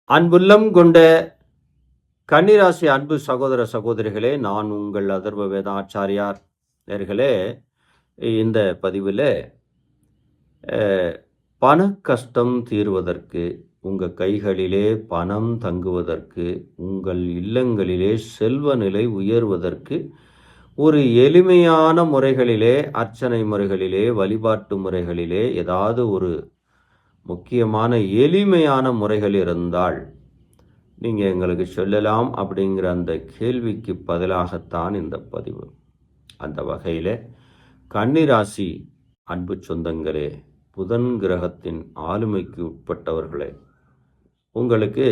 அன்புள்ளம் கொண்ட கன்னிராசி அன்பு சகோதர சகோதரிகளே, நான் உங்கள் அதர்வ வேதாச்சாரியார். நேர்களே, இந்த பதிவில் பண கஷ்டம் தீர்வதற்கு, உங்கள் கைகளிலே பணம் தங்குவதற்கு, உங்கள் இல்லங்களிலே செல்வ நிலை உயர்வதற்கு ஒரு எளிமையான முறைகளிலே, அர்ச்சனை முறைகளிலே, வழிபாட்டு முறைகளிலே ஏதாவது ஒரு முக்கியமான எளிமையான முறைகள் இருந்தால் நீங்கள் எங்களுக்கு சொல்லலாம் அப்படிங்கிற அந்த கேள்விக்கு பதிலாகத்தான் இந்த பதிவு. அந்த வகையில் கன்னிராசி அன்பு சொந்தங்களே, புதன் கிரகத்தின் ஆளுமைக்கு உட்பட்டவர்களே, உங்களுக்கு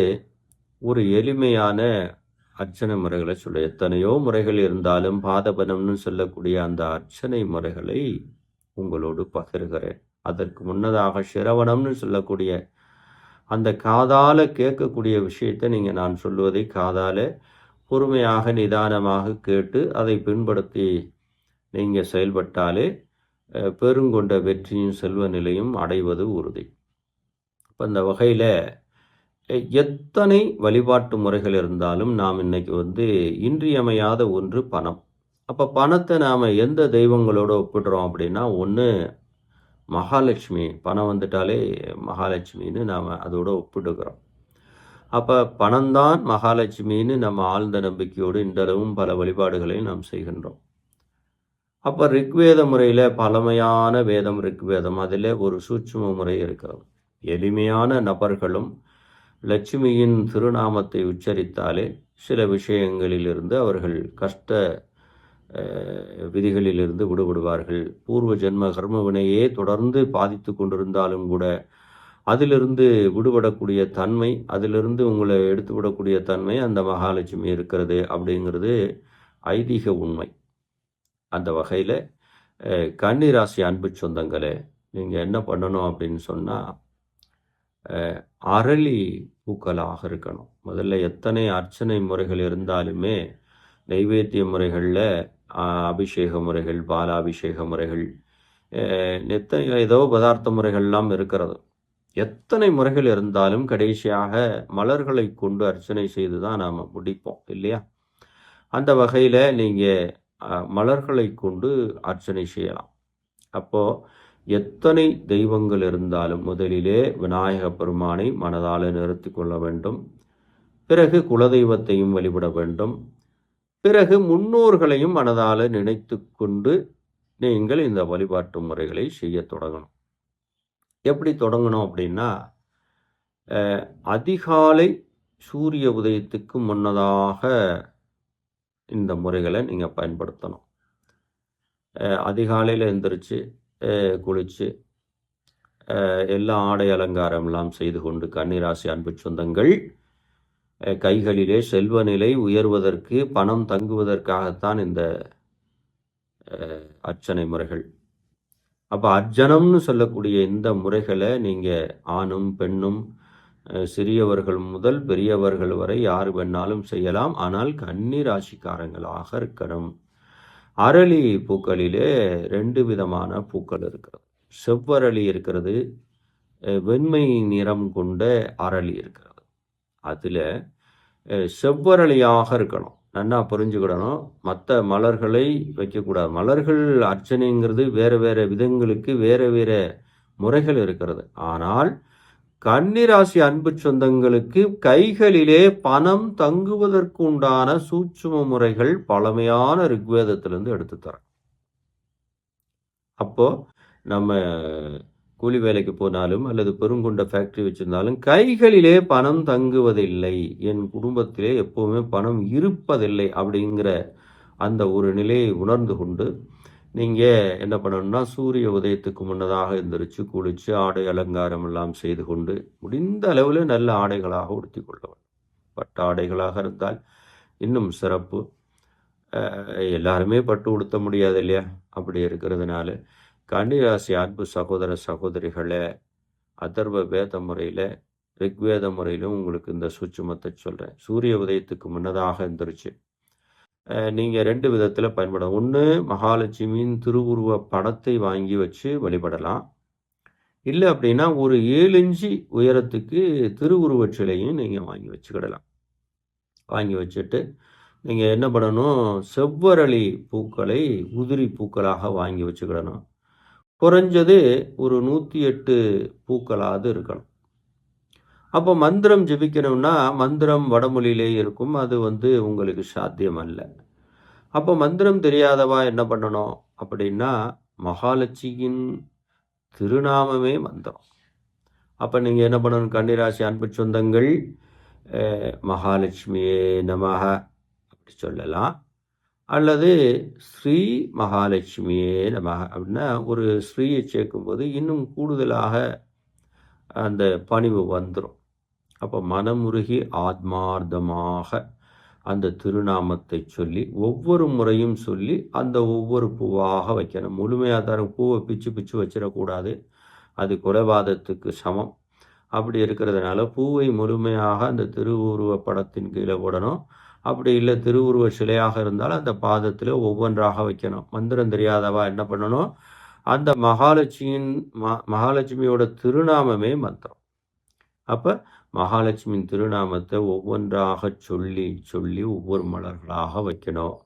ஒரு எளிமையான அர்ச்சனை முறைகளை சொல்ல, எத்தனையோ முறைகள் இருந்தாலும் பாதபனம்னு சொல்லக்கூடிய அந்த அர்ச்சனை முறைகளை உங்களோடு பகிர்கிறேன். அதற்கு முன்னதாக சிரவணம்னு சொல்லக்கூடிய அந்த காதால கேட்கக்கூடிய விஷயத்தை நீங்கள் நான் சொல்வதை காதால பொறுமையாக நிதானமாக கேட்டு அதை பின்படுத்தி நீங்கள் செயல்பட்டாலே பெருங்கொண்ட வெற்றியும் செல்வ நிலையும் அடைவது உறுதி. இப்போ இந்த வகையில் எத்தனை வழிபாட்டு முறைகள் இருந்தாலும் நாம் இன்னைக்கு இன்றியமையாத ஒன்று பணம். அப்போ பணத்தை நாம் எந்த தெய்வங்களோடு ஒப்பிடுறோம் அப்படின்னா, ஒன்று மகாலட்சுமி, பணம் வந்துட்டாலே மகாலட்சுமின்னு நாம் அதோடு ஒப்பிடுகிறோம். அப்போ பணம்தான் மகாலட்சுமின்னு நம்ம ஆழ்ந்த நம்பிக்கையோடு இன்றளவும் பல வழிபாடுகளை நாம் செய்கின்றோம். அப்போ ரிக்வேத முறையில் பழமையான வேதம் ரிக்வேதம், அதில் ஒரு சூட்சும முறை இருக்கிறது. எளிமையான நபர்களும் லட்சுமியின் திருநாமத்தை உச்சரித்தாலே சில விஷயங்களிலிருந்து அவர்கள் கஷ்ட விதிகளிலிருந்து விடுபடுவார்கள். பூர்வ ஜென்ம கர்ம வினையே தொடர்ந்து பாதித்து கொண்டிருந்தாலும் கூட அதிலிருந்து விடுபடக்கூடிய தன்மை, அதிலிருந்து உங்களை எடுத்து விடக்கூடிய தன்மை அந்த மகாலட்சுமி இருக்கிறது அப்படிங்கிறது ஐதீக உண்மை. அந்த வகையில் கன்னிராசி அன்பு சொந்தங்களே, நீங்கள் என்ன பண்ணணும் அப்படின்னு சொன்னால், அரளி பூக்களாக இருக்கணும். முதல்ல எத்தனை அர்ச்சனை முறைகள் இருந்தாலுமே நைவேத்திய முறைகளில் அபிஷேக முறைகள், பாலாபிஷேக முறைகள், எத்தனை ஏதோ பதார்த்த முறைகள்லாம் இருக்கிறது. எத்தனை முறைகள் இருந்தாலும் கடைசியாக மலர்களை கொண்டு அர்ச்சனை செய்து தான் நாம் முடிப்போம் இல்லையா? அந்த வகையில் நீங்கள் மலர்களை கொண்டு அர்ச்சனை செய்யலாம். அப்போது எத்தனை தெய்வங்கள் இருந்தாலும் முதலிலே விநாயக பெருமானை மனதால் நிறுத்தி கொள்ள வேண்டும். பிறகு குலதெய்வத்தையும் வழிபட வேண்டும். பிறகு முன்னோர்களையும் மனதால் நினைத்து கொண்டு நீங்கள் இந்த வழிபாட்டு முறைகளை செய்ய தொடங்கணும். எப்படி தொடங்கணும் அப்படின்னா, அதிகாலை சூரிய உதயத்துக்கு முன்னதாக இந்த முறைகளை நீங்கள் பயன்படுத்தணும். அதிகாலையில் எழுந்திரிச்சு குளித்து எல்லா ஆடை அலங்காரம்லாம் செய்து கொண்டு கன்னிராசி அன்பு சொந்தங்கள் கைகளிலே செல்வ நிலை உயர்வதற்கு, பணம் தங்குவதற்காகத்தான் இந்த அர்ச்சனை முறைகள். அப்போ அர்ச்சனம்னு சொல்லக்கூடிய இந்த முறைகளை நீங்கள் ஆணும் பெண்ணும் சிறியவர்கள் முதல் பெரியவர்கள் வரை யார் வேணாலும் செய்யலாம். ஆனால் கன்னிராசிக்காரங்களாக இருக்கணும். அரளி பூக்களிலே 2 விதமான பூக்கள் இருக்கிறது. செவ்வரளி இருக்கிறது, வெண்மை நிறம் கொண்ட அரளி இருக்கிறது. அதில் செவ்வரளியாக இருக்கணும். நல்லா புரிஞ்சுக்கிடணும். மற்ற மலர்களை வைக்கக்கூடாது. மலர்கள் அர்ச்சனைங்கிறது வேறு வேறு விதங்களுக்கு வேறு வேறு முறைகள் இருக்கிறது. ஆனால் கன்னிராசி அன்பு சொந்தங்களுக்கு கைகளிலே பணம் தங்குவதற்கு உண்டான சூட்சும முறைகள் பழமையான ரிக்வேதத்திலிருந்து எடுத்து தரேன். அப்போ நம்ம கூலி வேலைக்கு போனாலும் அல்லது பெருங்கொண்ட ஃபேக்ட்ரி வச்சிருந்தாலும் கைகளிலே பணம் தங்குவதில்லை, என் குடும்பத்திலே எப்போவுமே பணம் இருப்பதில்லை அப்படிங்கிற அந்த ஒரு நிலையை உணர்ந்து கொண்டு நீங்கள் என்ன பண்ணணும்னா, சூரிய உதயத்துக்கு முன்னதாக எழுந்திரிச்சு குளித்து ஆடை அலங்காரம் எல்லாம் செய்து கொண்டு முடிந்த அளவில் நல்ல ஆடைகளாக உடுத்தி கொள்ள வேண்டும். பட்டு ஆடைகளாக இருந்தால் இன்னும் சிறப்பு. எல்லாருமே பட்டு உடுத்த முடியாது இல்லையா? அப்படி இருக்கிறதுனால கன்னிராசி அன்பு சகோதர சகோதரிகளை அதர்வ வேத முறையில் ரிக்வேத முறையிலும் உங்களுக்கு இந்த சூட்சுமத்தை சொல்கிறேன். சூரிய உதயத்துக்கு முன்னதாக இருந்துருச்சு நீங்கள் 2 விதத்தில் பயன்படும். ஒன்று, மகாலட்சுமியின் திருவுருவ படத்தை வாங்கி வச்சு வழிபடலாம். இல்ல அப்படின்னா ஒரு 7 இன்ச்சு உயரத்துக்கு திருவுருவச் சிலையும் நீங்க வாங்கி வச்சுக்கிடலாம். வாங்கி வச்சுட்டு, நீங்க என்ன பண்ணணும், செவ்வரளி பூக்களை உதிரி பூக்களாக வாங்கி வச்சுக்கிடணும். குறைஞ்சது ஒரு 108 பூக்களாவது இருக்கணும். அப்போ மந்திரம் ஜெபிக்கணும்னா, மந்திரம் வடமொழியிலே இருக்கும். அது உங்களுக்கு சாத்தியம் அல்ல. அப்போ மந்திரம் தெரியாதவா என்ன பண்ணணும் அப்படின்னா, மகாலட்சுமியின் திருநாமமே மந்திரம். அப்ப நீங்க என்ன பண்ணணும், கன்னிராசி அன்பு சொந்தங்கள், மகாலட்சுமியே நமஹ அப்படி சொல்லலாம். அல்லது ஸ்ரீ மகாலட்சுமியே நமஹ அப்படின்னா ஒரு ஸ்ரீயை சேர்க்கும்போது இன்னும் கூடுதலாக அந்த பணிவு வந்துரும். அப்போ மனமுருகி ஆத்மார்த்தமாக அந்த திருநாமத்தை சொல்லி ஒவ்வொரு முறையும் சொல்லி அந்த ஒவ்வொரு பூவாக வைக்கணும். முழுமையாக தரும் பூவை பிச்சு பிச்சு வச்சிடக்கூடாது. அது குறைவாதத்துக்கு சமம். அப்படி இருக்கிறதுனால பூவை முழுமையாக அந்த திருவுருவ படத்தின் கீழே போடணும். அப்படி இல்லை திருவுருவ சிலையாக இருந்தால் அந்த பாதத்தில் ஒவ்வொன்றாக வைக்கணும். மந்திரம் தெரியாதவா என்ன பண்ணணும், அந்த மகாலட்சுமியோட திருநாமமே மந்திரம். அப்போ மகாலட்சுமியின் திருநாமத்தை ஒவ்வொன்றாக சொல்லி சொல்லி ஒவ்வொரு மலர்களாக வைக்கணும்.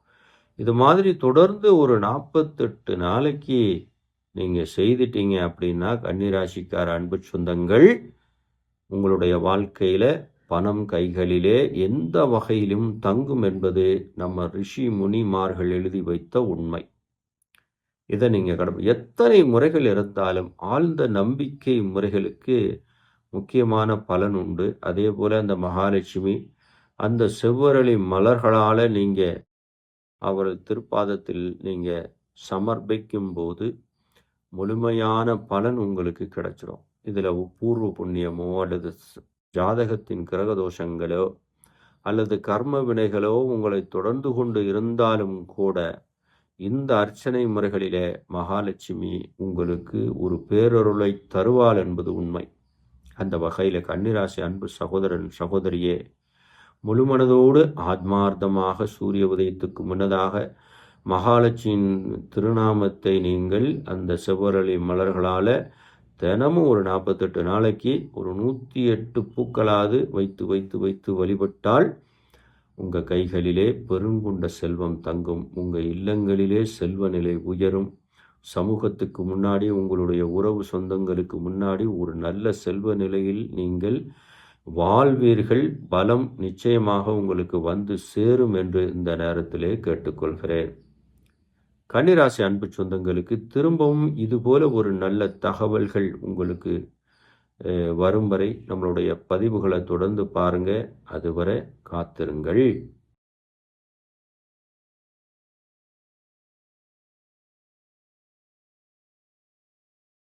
இது மாதிரி தொடர்ந்து ஒரு 48 நாளைக்கு நீங்கள் செய்துட்டீங்க அப்படின்னா, கன்னிராசிக்கார அன்பு சொந்தங்கள், உங்களுடைய வாழ்க்கையில் பணம் கைகளிலே எந்த வகையிலும் தங்கும் என்பது நம்ம ரிஷி முனிமார்கள் எழுதி வைத்த உண்மை. இதை நீங்கள் எத்தனை முறைகள் இருந்தாலும் ஆழ்ந்த நம்பிக்கை முறைகளுக்கு முக்கியமான பலன் உண்டு. அதே போல் அந்த மகாலட்சுமி அந்த செவ்வரளி மலர்களால் நீங்கள் அவர் திருப்பாதத்தில் நீங்கள் சமர்ப்பிக்கும் போது முழுமையான பலன் உங்களுக்கு கிடைச்சிடும். இதில் பூர்வ புண்ணியமோ அல்லது ஜாதகத்தின் கிரகதோஷங்களோ அல்லது கர்ம வினைகளோ உங்களை தொடர்ந்து கொண்டு இருந்தாலும் கூட இந்த அர்ச்சனை முறைகளிலே மகாலட்சுமி உங்களுக்கு ஒரு பேரருளை தருவாள் என்பது உண்மை. அந்த வகையில் கன்னிராசி அன்பு சகோதரன் சகோதரியே, முழுமனதோடு ஆத்மார்த்தமாக சூரிய உதயத்துக்கு முன்னதாக மகாலட்சுமியின் திருநாமத்தை நீங்கள் அந்த செவ்வரளி மலர்களால் தினமும் ஒரு 48 நாளைக்கு ஒரு 108 பூக்களாவது வைத்து வைத்து வைத்து வழிபட்டால் உங்கள் கைகளிலே பெருங்குண்ட செல்வம் தங்கும். உங்கள் இல்லங்களிலே செல்வ நிலை உயரும். சமூகத்துக்கு முன்னாடி, உங்களுடைய உறவு சொந்தங்களுக்கு முன்னாடி ஒரு நல்ல செல்வ நிலையில் நீங்கள் வாழ்வீர்கள். பலம் நிச்சயமாக உங்களுக்கு வந்து சேரும் என்று இந்த நேரத்திலே கேட்டுக்கொள்கிறேன். கன்னிராசி அன்பு சொந்தங்களுக்கு திரும்பவும் இதுபோல ஒரு நல்ல தகவல்கள் உங்களுக்கு வரும் வரை நம்மளுடைய பதிவுகளை தொடர்ந்து பாருங்க. அதுவரை காத்திருங்கள்.